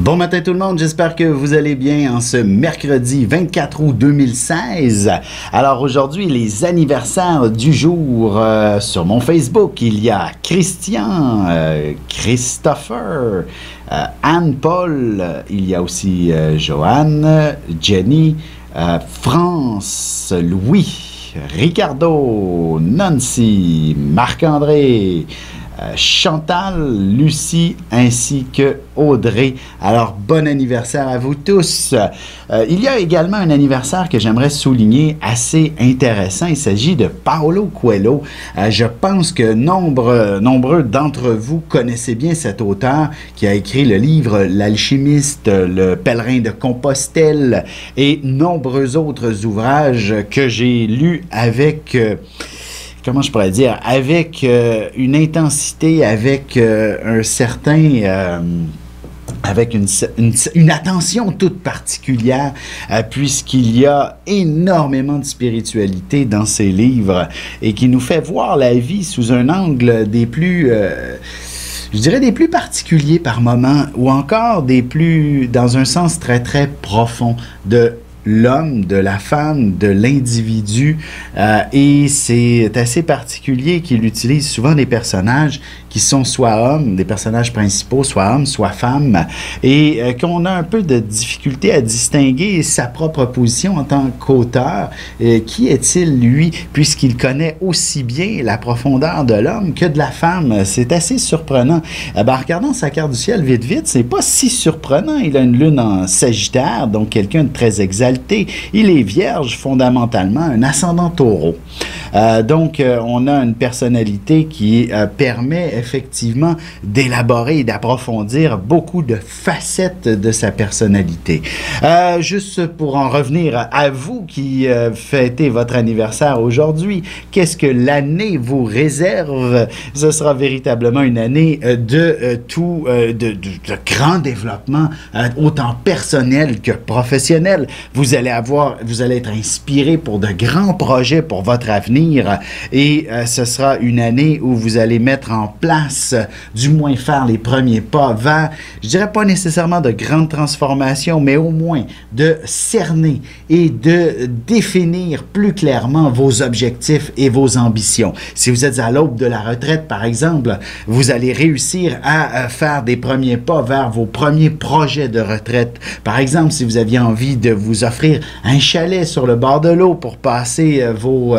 Bon matin tout le monde, j'espère que vous allez bien en ce mercredi 24 août 2016. Alors aujourd'hui, les anniversaires du jour sur mon Facebook, il y a Christian, Christopher, Anne-Paul, il y a aussi Joanne, Jenny, France, Louis, Ricardo, Nancy, Marc-André, Chantal, Lucie ainsi que Audrey. Alors, bon anniversaire à vous tous. Il y a également un anniversaire que j'aimerais souligner assez intéressant. Il s'agit de Paulo Coelho. Je pense que nombreux d'entre vous connaissez bien cet auteur qui a écrit le livre L'Alchimiste, Le Pèlerin de Compostelle et nombreux autres ouvrages que j'ai lus avec... comment je pourrais dire, avec une intensité, avec un certain... avec une attention toute particulière, puisqu'il y a énormément de spiritualité dans ces livres et qui nous fait voir la vie sous un angle des plus... je dirais des plus particuliers par moment, ou encore des plus... dans un sens très très profond de l'homme, de la femme, de l'individu, et c'est assez particulier qu'il utilise souvent des personnages qui sont soit hommes, des personnages principaux, soit hommes, soit femmes, et qu'on a un peu de difficulté à distinguer sa propre position en tant qu'auteur. Qui est-il, lui, puisqu'il connaît aussi bien la profondeur de l'homme que de la femme? C'est assez surprenant. Regardons sa carte du ciel vite, c'est pas si surprenant. Il a une lune en Sagittaire, donc quelqu'un de très exalté. Il est vierge, fondamentalement, un ascendant taureau. Donc, on a une personnalité qui permet effectivement d'élaborer et d'approfondir beaucoup de facettes de sa personnalité. Juste pour en revenir à vous qui fêtez votre anniversaire aujourd'hui, qu'est-ce que l'année vous réserve? Ce sera véritablement une année de grand développement, autant personnel que professionnel. Vous allez être inspiré pour de grands projets pour votre avenir et ce sera une année où vous allez mettre en place, du moins faire les premiers pas vers, je dirais pas nécessairement de grandes transformations, mais au moins de cerner et de définir plus clairement vos objectifs et vos ambitions. Si vous êtes à l'aube de la retraite, par exemple, vous allez réussir à faire des premiers pas vers vos premiers projets de retraite. Par exemple, si vous aviez envie de vous offrir un chalet sur le bord de l'eau pour passer vos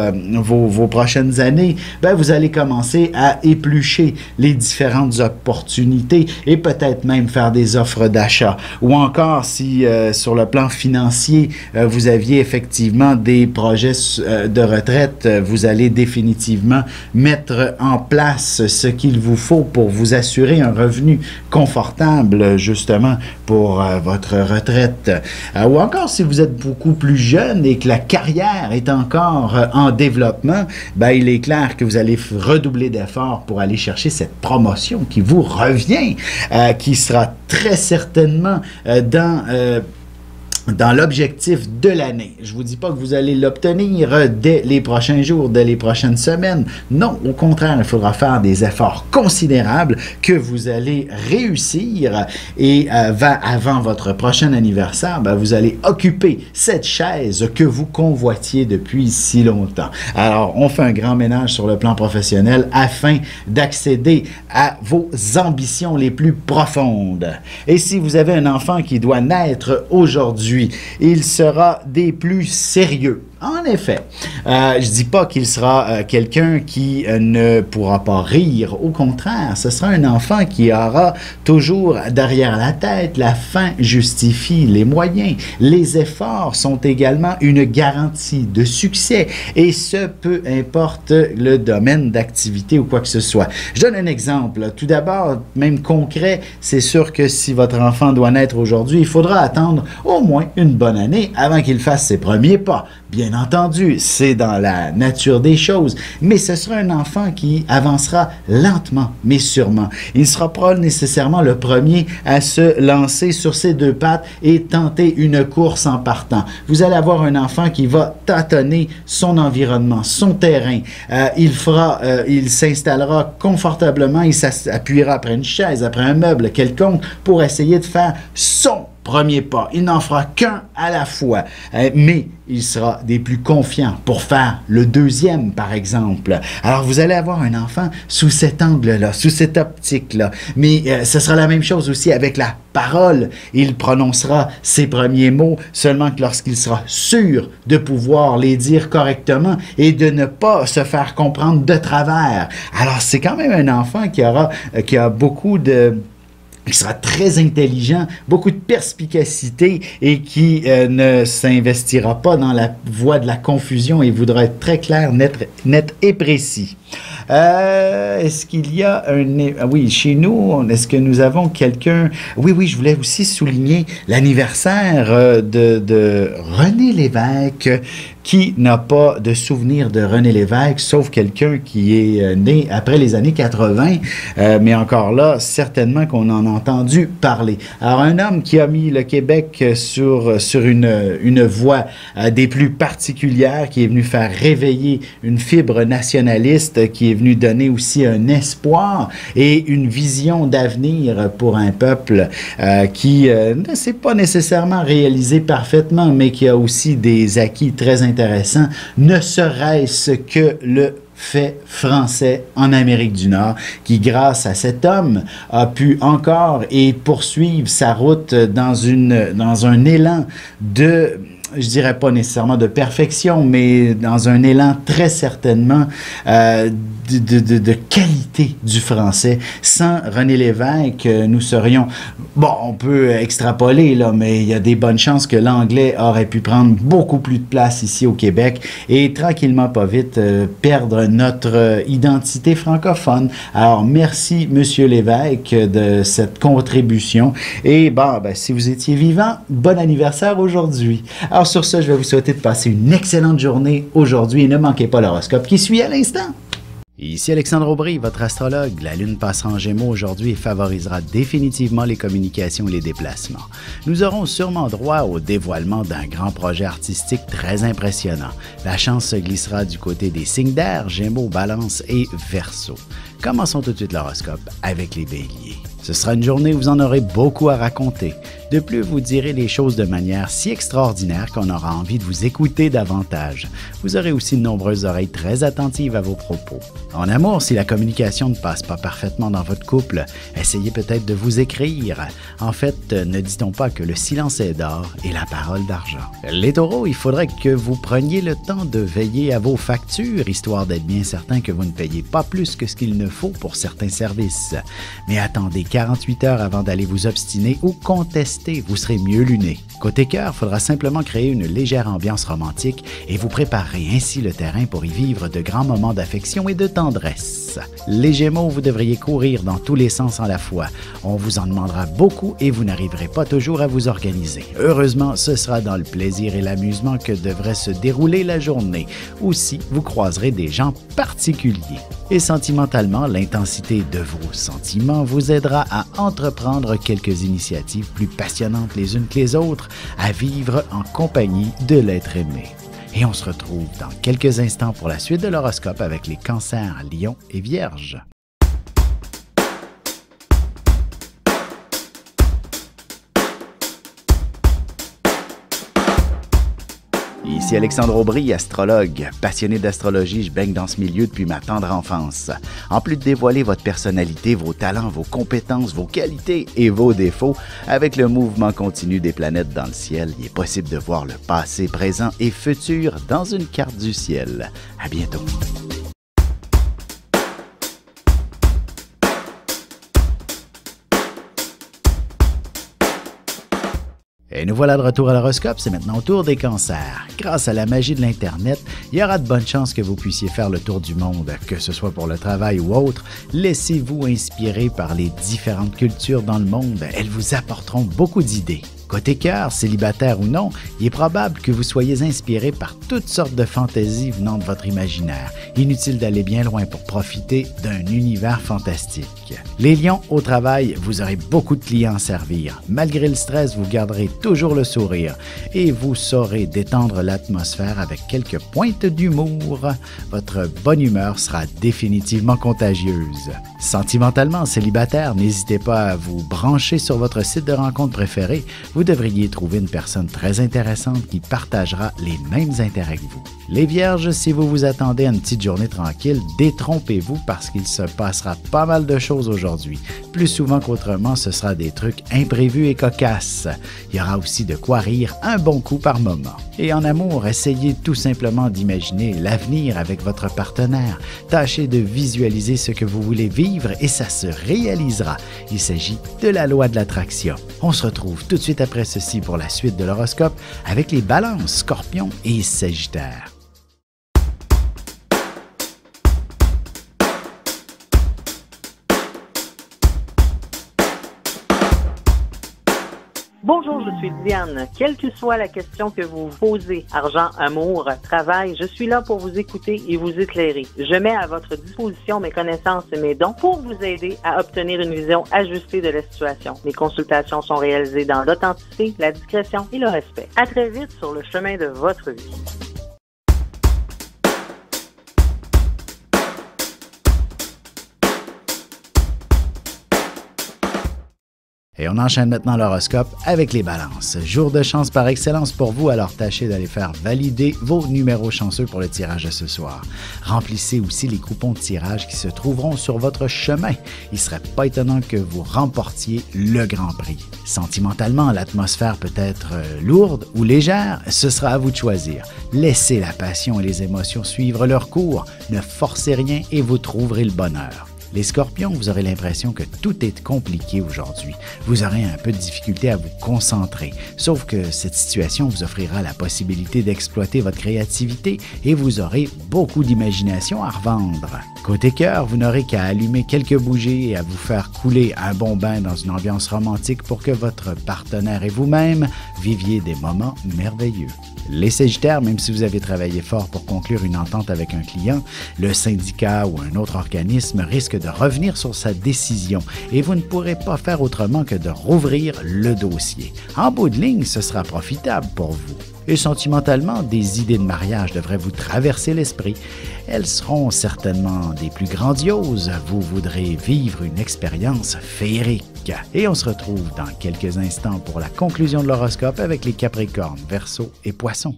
prochaines années, ben vous allez commencer à éplucher les différentes opportunités et peut-être même faire des offres d'achat. Ou encore, si sur le plan financier, vous aviez effectivement des projets de retraite, vous allez définitivement mettre en place ce qu'il vous faut pour vous assurer un revenu confortable, justement, pour votre retraite. Ou encore, si vous êtes beaucoup plus jeune et que la carrière est encore en développement, ben, il est clair que vous allez redoubler d'efforts pour aller chercher cette promotion qui vous revient, qui sera très certainement dans l'objectif de l'année. Je ne vous dis pas que vous allez l'obtenir dès les prochains jours, dès les prochaines semaines. Non, au contraire, il faudra faire des efforts considérables que vous allez réussir et avant votre prochain anniversaire, ben, vous allez occuper cette chaise que vous convoitiez depuis si longtemps. Alors, on fait un grand ménage sur le plan professionnel afin d'accéder à vos ambitions les plus profondes. Et si vous avez un enfant qui doit naître aujourd'hui, il sera des plus sérieux. En effet, je dis pas qu'il sera quelqu'un qui ne pourra pas rire. Au contraire, ce sera un enfant qui aura toujours derrière la tête la fin justifie les moyens. Les efforts sont également une garantie de succès et ce, peu importe le domaine d'activité ou quoi que ce soit. Je donne un exemple. Tout d'abord, même concret, c'est sûr que si votre enfant doit naître aujourd'hui, il faudra attendre au moins une bonne année avant qu'il fasse ses premiers pas. Bien bien entendu, c'est dans la nature des choses, mais ce sera un enfant qui avancera lentement, mais sûrement. Il ne sera pas nécessairement le premier à se lancer sur ses deux pattes et tenter une course en partant. Vous allez avoir un enfant qui va tâtonner son environnement, son terrain. Il s'installera confortablement, il s'appuiera après une chaise, après un meuble quelconque pour essayer de faire son premier pas. Il n'en fera qu'un à la fois, mais il sera des plus confiants pour faire le deuxième, par exemple. Alors, vous allez avoir un enfant sous cet angle-là, sous cette optique-là. Mais ce sera la même chose aussi avec la parole. Il prononcera ses premiers mots seulement que lorsqu'il sera sûr de pouvoir les dire correctement et de ne pas se faire comprendre de travers. Alors, c'est quand même un enfant qui a beaucoup de... qui sera très intelligent, beaucoup de perspicacité et qui ne s'investira pas dans la voie de la confusion et voudra être très clair, net et précis. Est-ce qu'il y a un... Oui, chez nous, est-ce que nous avons quelqu'un... Oui, je voulais aussi souligner l'anniversaire de René Lévesque. Qui n'a pas de souvenir de René Lévesque, sauf quelqu'un qui est né après les années 80, mais encore là, certainement qu'on en a entendu parler. Alors, un homme qui a mis le Québec sur une voie des plus particulières, qui est venu faire réveiller une fibre nationaliste, qui est venu donner aussi un espoir et une vision d'avenir pour un peuple qui ne s'est pas nécessairement réalisé parfaitement, mais qui a aussi des acquis très intéressant, ne serait-ce que le fait français en Amérique du Nord, qui, grâce à cet homme, a pu encore et poursuivre sa route dans un élan de... je dirais pas nécessairement de perfection, mais dans un élan très certainement de qualité du français. Sans René Lévesque, nous serions... Bon, on peut extrapoler, là, mais il y a des bonnes chances que l'anglais aurait pu prendre beaucoup plus de place ici au Québec et tranquillement, pas vite, perdre notre identité francophone. Alors, merci, Monsieur Lévesque, de cette contribution. Et bon, si vous étiez vivant, bon anniversaire aujourd'hui. Alors, sur ce, je vais vous souhaiter de passer une excellente journée aujourd'hui et ne manquez pas l'horoscope qui suit à l'instant. Ici Alexandre Aubry, votre astrologue. La Lune passera en Gémeaux aujourd'hui et favorisera définitivement les communications et les déplacements. Nous aurons sûrement droit au dévoilement d'un grand projet artistique très impressionnant. La chance se glissera du côté des signes d'air, Gémeaux, Balance et Verseau. Commençons tout de suite l'horoscope avec les Béliers. Ce sera une journée où vous en aurez beaucoup à raconter. De plus, vous direz les choses de manière si extraordinaire qu'on aura envie de vous écouter davantage. Vous aurez aussi de nombreuses oreilles très attentives à vos propos. En amour, si la communication ne passe pas parfaitement dans votre couple, essayez peut-être de vous écrire. En fait, ne dit-on pas que le silence est d'or et la parole d'argent? Les taureaux, il faudrait que vous preniez le temps de veiller à vos factures, histoire d'être bien certain que vous ne payez pas plus que ce qu'il ne faut pour certains services. Mais attendez 48 heures avant d'aller vous obstiner ou contester, vous serez mieux luné. Côté cœur, il faudra simplement créer une légère ambiance romantique et vous préparerez ainsi le terrain pour y vivre de grands moments d'affection et de tendresse. Les Gémeaux, vous devriez courir dans tous les sens à la fois. On vous en demandera beaucoup et vous n'arriverez pas toujours à vous organiser. Heureusement, ce sera dans le plaisir et l'amusement que devrait se dérouler la journée. Aussi, vous croiserez des gens particuliers. Et sentimentalement, l'intensité de vos sentiments vous aidera à entreprendre quelques initiatives plus passionnantes les unes que les autres, à vivre en compagnie de l'être aimé. Et on se retrouve dans quelques instants pour la suite de l'horoscope avec les Cancers, Lions et Vierges. Ici Alexandre Aubry, astrologue. Passionné d'astrologie, je baigne dans ce milieu depuis ma tendre enfance. En plus de dévoiler votre personnalité, vos talents, vos compétences, vos qualités et vos défauts, avec le mouvement continu des planètes dans le ciel, il est possible de voir le passé, présent et futur dans une carte du ciel. À bientôt. Et nous voilà de retour à l'horoscope, c'est maintenant au tour des cancers. Grâce à la magie de l'Internet, il y aura de bonnes chances que vous puissiez faire le tour du monde, que ce soit pour le travail ou autre. Laissez-vous inspirer par les différentes cultures dans le monde, elles vous apporteront beaucoup d'idées. Côté cœur, célibataire ou non, il est probable que vous soyez inspiré par toutes sortes de fantaisies venant de votre imaginaire. Inutile d'aller bien loin pour profiter d'un univers fantastique. Les lions, au travail, vous aurez beaucoup de clients à servir. Malgré le stress, vous garderez toujours le sourire et vous saurez détendre l'atmosphère avec quelques pointes d'humour. Votre bonne humeur sera définitivement contagieuse. Sentimentalement célibataire, n'hésitez pas à vous brancher sur votre site de rencontre préféré. Vous devriez trouver une personne très intéressante qui partagera les mêmes intérêts que vous. Les vierges, si vous vous attendez à une petite journée tranquille, détrompez-vous parce qu'il se passera pas mal de choses aujourd'hui. Plus souvent qu'autrement, ce sera des trucs imprévus et cocasses. Il y aura aussi de quoi rire un bon coup par moment. Et en amour, essayez tout simplement d'imaginer l'avenir avec votre partenaire. Tâchez de visualiser ce que vous voulez vivre et ça se réalisera. Il s'agit de la loi de l'attraction. On se retrouve tout de suite après ceci pour la suite de l'horoscope avec les balances, scorpions et sagittaires. Bonjour, je suis Diane. Quelle que soit la question que vous posez, argent, amour, travail, je suis là pour vous écouter et vous éclairer. Je mets à votre disposition mes connaissances et mes dons pour vous aider à obtenir une vision ajustée de la situation. Mes consultations sont réalisées dans l'authenticité, la discrétion et le respect. À très vite sur le chemin de votre vie. Et on enchaîne maintenant l'horoscope avec les balances. Jour de chance par excellence pour vous, alors tâchez d'aller faire valider vos numéros chanceux pour le tirage de ce soir. Remplissez aussi les coupons de tirage qui se trouveront sur votre chemin. Il ne serait pas étonnant que vous remportiez le grand prix. Sentimentalement, l'atmosphère peut être lourde ou légère, ce sera à vous de choisir. Laissez la passion et les émotions suivre leur cours, ne forcez rien et vous trouverez le bonheur. Les scorpions, vous aurez l'impression que tout est compliqué aujourd'hui. Vous aurez un peu de difficulté à vous concentrer, sauf que cette situation vous offrira la possibilité d'exploiter votre créativité et vous aurez beaucoup d'imagination à revendre. Côté cœur, vous n'aurez qu'à allumer quelques bougies et à vous faire couler un bon bain dans une ambiance romantique pour que votre partenaire et vous-même viviez des moments merveilleux. Les sagittaires, même si vous avez travaillé fort pour conclure une entente avec un client, le syndicat ou un autre organisme risque de revenir sur sa décision et vous ne pourrez pas faire autrement que de rouvrir le dossier. En bout de ligne, ce sera profitable pour vous. Et sentimentalement, des idées de mariage devraient vous traverser l'esprit. Elles seront certainement des plus grandioses. Vous voudrez vivre une expérience féerique. Et on se retrouve dans quelques instants pour la conclusion de l'horoscope avec les Capricornes, Verseaux et Poissons.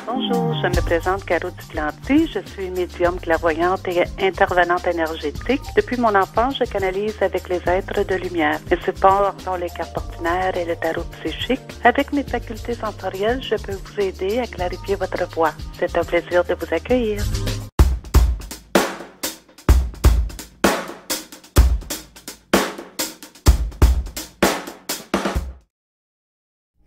Bonjour, je me présente Caro Duplanty. Je suis médium clairvoyante et intervenante énergétique. Depuis mon enfance, je canalise avec les êtres de lumière. Mes supports sont les cartes ordinaires et le tarot psychique. Avec mes facultés sensorielles, je peux vous aider à clarifier votre voix. C'est un plaisir de vous accueillir.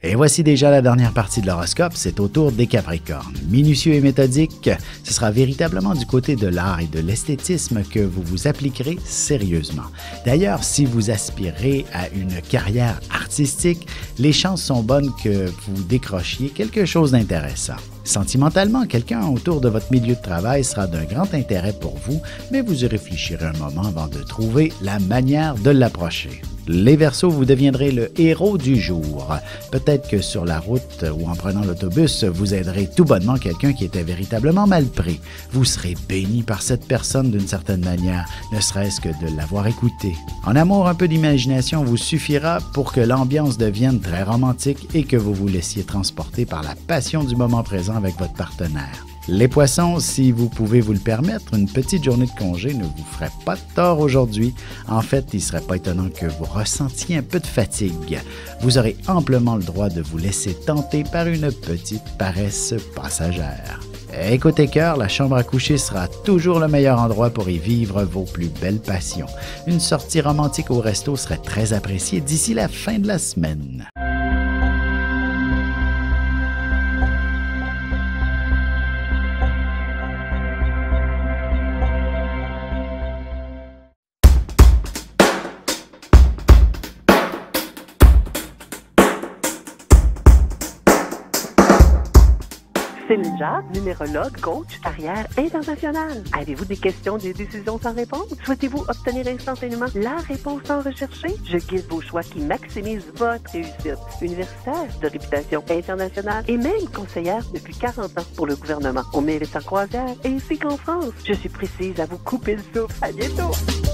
Et voici déjà la dernière partie de l'horoscope, c'est au tour des Capricornes. Minutieux et méthodique, ce sera véritablement du côté de l'art et de l'esthétisme que vous vous appliquerez sérieusement. D'ailleurs, si vous aspirez à une carrière artistique, les chances sont bonnes que vous décrochiez quelque chose d'intéressant. Sentimentalement, quelqu'un autour de votre milieu de travail sera d'un grand intérêt pour vous, mais vous y réfléchirez un moment avant de trouver la manière de l'approcher. Les Verseaux, vous deviendrez le héros du jour. Peut-être que sur la route ou en prenant l'autobus, vous aiderez tout bonnement quelqu'un qui était véritablement mal pris. Vous serez béni par cette personne d'une certaine manière, ne serait-ce que de l'avoir écouté. En amour, un peu d'imagination vous suffira pour que l'ambiance devienne très romantique et que vous vous laissiez transporter par la passion du moment présent avec votre partenaire. Les Poissons, si vous pouvez vous le permettre, une petite journée de congé ne vous ferait pas de tort aujourd'hui. En fait, il ne serait pas étonnant que vous ressentiez un peu de fatigue. Vous aurez amplement le droit de vous laisser tenter par une petite paresse passagère. Et côté cœur, la chambre à coucher sera toujours le meilleur endroit pour y vivre vos plus belles passions. Une sortie romantique au resto serait très appréciée d'ici la fin de la semaine. Céline Jacques, numérologue, coach, carrière internationale. Avez-vous des questions, des décisions sans réponse? Souhaitez-vous obtenir instantanément la réponse sans rechercher? Je guide vos choix qui maximisent votre réussite. Universitaire de réputation internationale et même conseillère depuis 40 ans pour le gouvernement. Au Mérite en croisière ainsi qu'en France. Je suis précise à vous couper le souffle. À bientôt!